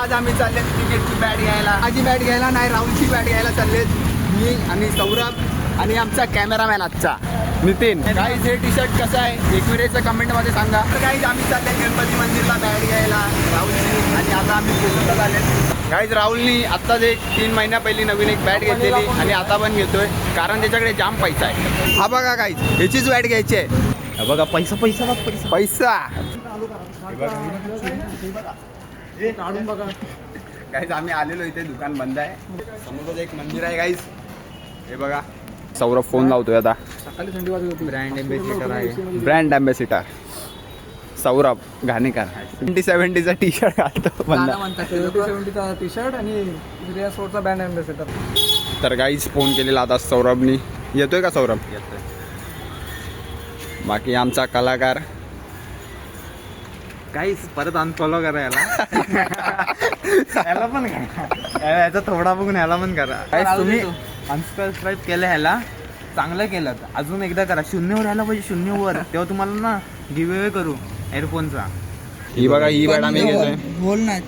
आज आम्ही चालले क्रिकेटची बॅट घ्यायला. माझी बॅट घ्यायला नाही, राहुलची बॅट घ्यायला चाललेत मी आणि सौरभ आणि आमचा कॅमेरामॅन आजचा नितीन. गाईज हे टी शर्ट कसं आहे एकविरेचं कमेंटमध्ये सांगा. तर गाईज आम्ही चालले गणपती मंदिरला बॅट घ्यायला राहुलची आणि आता आम्ही पोहोचत आले. गाईज राहुलनी आत्ताच एक 3 महिन्या पहिली नवीन एक बॅट घेतलेली आणि आता पण घेतोय कारण त्याच्याकडे जाम पैसा आहे. हा बघा गाईज ह्याचीच बॅट घ्यायची आहे. बघा पैसा पैसा पैसा पैसा काढून बघा. गाईज आम्ही आलेलो इथे दुकान बंद आहे. समोरच एक मंदिर आहे गाईज हे बघा. सौरभ फोन लावतोय आता. सकाळी थंडी वाजत होती. ब्रँड एम्बेसिडर आहे. ब्रँड अँबॅसिडर सौरभ घाणेकर 70चा टी शर्ट घालतो. 70चा टी शर्ट आणि रियासोडचा ब्रँड एम्बेसिडर. तर गाईज फोन केलेला आता सौरभनी. येतोय का सौरभ? येतोय. बाकी आमचा कलाकार काहीच परत अनफॉलो करा याला. याला पण करा. याचा थोडा बघून याला पण करा. काय तुम्ही अनसबस्क्राईब केलं ह्याला चांगलं केलं. अजून एकदा करा. 0वर यायला पाहिजे. 0वर तेव्हा तुम्हाला ना गिव्ह अवे करू एअरफोनचा. ही बघा ही बॅट आम्ही घेतोय. बोल नाही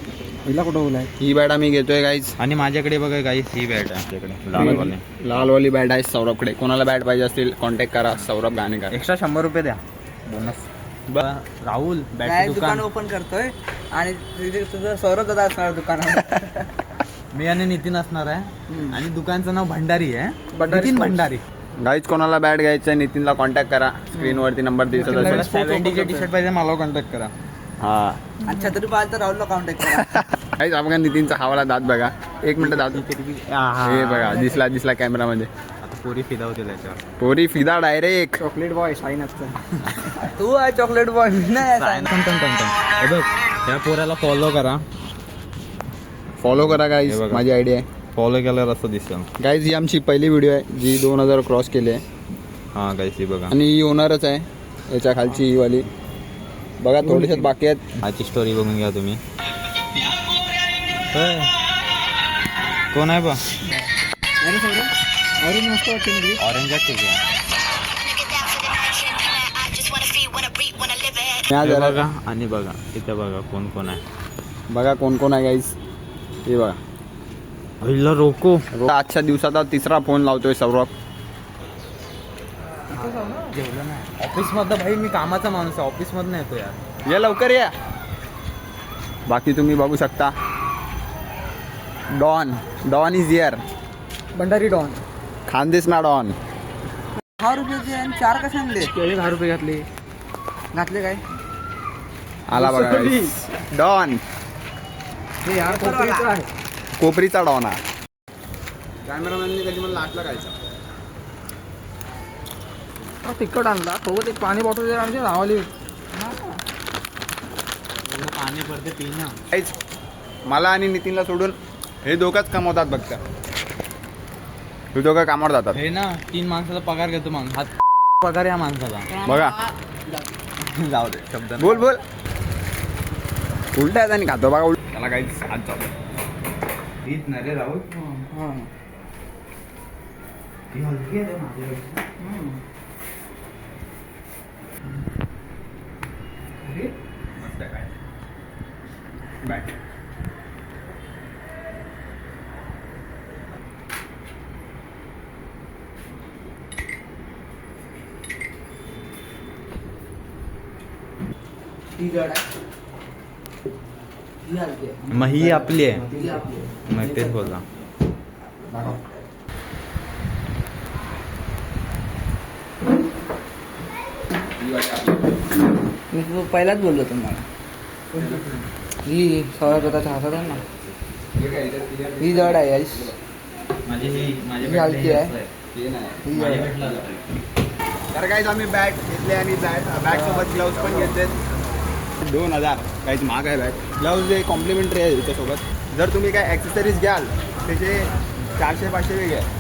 हिला कुठं बोलाय. ही बॅट आम्ही घेतोय गाईज. आणि माझ्याकडे बघा गाईस ही बॅट आहे आपल्याकडे. लालवाली बॅट आहे सौरभकडे. कोणाला बॅट पाहिजे असतील कॉन्टॅक्ट करा सौरभ घाणेकर. एक्स्ट्रा 100 रुपये द्या बोनस. राहुल बॅट दुकान ओपन करतोय आणि तुझं सौरभ दादा असणार दुकानात. मी आणि नितीन असणार आहे आणि दुकानचं नाव भंडारी आहे. नितीन भंडारी. गाईज कोणाला बॅट घ्यायचं आहे नितीनला कॉन्टॅक्ट करा. स्क्रीनवरती नंबर दिसत असेल. 70चे टी शर्ट पाहिजे मला कॉन्टॅक्ट करा. हा अच्छा तरी पाहिजे तर राहुलला कॉन्टॅक्ट करा. गाईज बघा नितीनचा हावाला दात बघा. 1 मिनिट दात. हे बघा दिसला कॅमेरामध्ये. आता पोरी फिदा होतील याच्यावर. पोरी फिदा डायरेक्ट. चॉकलेट बॉय साईन असतं. तू आहे चॉकलेट बॉय. नाही बघ या पोऱ्याला फॉलो करा. फॉलो करा गाईज. माझी आयडिया आहे. फॉलो केल्यावर असं दिसेल. गाईज ही आमची पहिली व्हिडिओ आहे जी 2000 क्रॉस केली आहे. हा गाईस ही बघा. आणि ही होणारच आहे. याच्या खालची ही वाली बघा थोडीशात बाकी आहेत. ह्याची स्टोरी बघून घ्या तुम्ही. कोण आहे बा? ऑरेंज ठीक आहे. बघा आणि बघा इथे बघा कोण कोण आहे. बघा कोण कोण आहे गाईज. हे बघा पहिला रोको. आजच्या दिवसाचा 3रा फोन लावतोय सौरभ. जेवलं नाही ऑफिस मधलं भाई. मी कामाचा माणूस आहे. ऑफिस मधनं येतो यार. या लवकर या. बाकी तुम्ही बघू शकता don is here. Bhandari don. Khandesh ना डॉन. 10 रुपयाचे आणि 4 कसे आणले? 10 रुपये घातले काय आला बघा डॉन. हे यार कोपरीचा आहे. कोपरीचा डॉन हा. कॅमेरामॅनने कधी मला लाटला खायचा. तिखट आणला सोबत एक पाणी बॉटल आमची नावाली. पाणी पडते पिणं. काहीच मला आणि नितीनला सोडून हे दोघंच कमवतात बघता. हे दोघं कामावर जातात. हे ना 3 माणसाचा पगार घेतो माणूस. हात पगार या माणसाला बघा. जाऊ दे शब्द बोल उलटा आहे आणि खातो बघा. त्याला काही हात जाऊ हीच ना रे राहुल. बॅट मग ही आपली आहे. मग तेच बोलला. मी तू पहिलाच बोललो तुम्हाला. ही सगळ्या प्रकारच्या हातात आहे ना. ही जड आहे माझी हलकी आहे. तर काहीच आम्ही बॅट घेतले आणि बॅट सोबत ग्लाउज पण घेतले. 2000 काहीच महाग आहे बॅट. ग्लाउज हे कॉम्प्लिमेंटरी आहे त्याच्यासोबत. जर तुम्ही काय ॲक्सेसरीज घ्याल त्याचे 400-500 वेगळे आहे.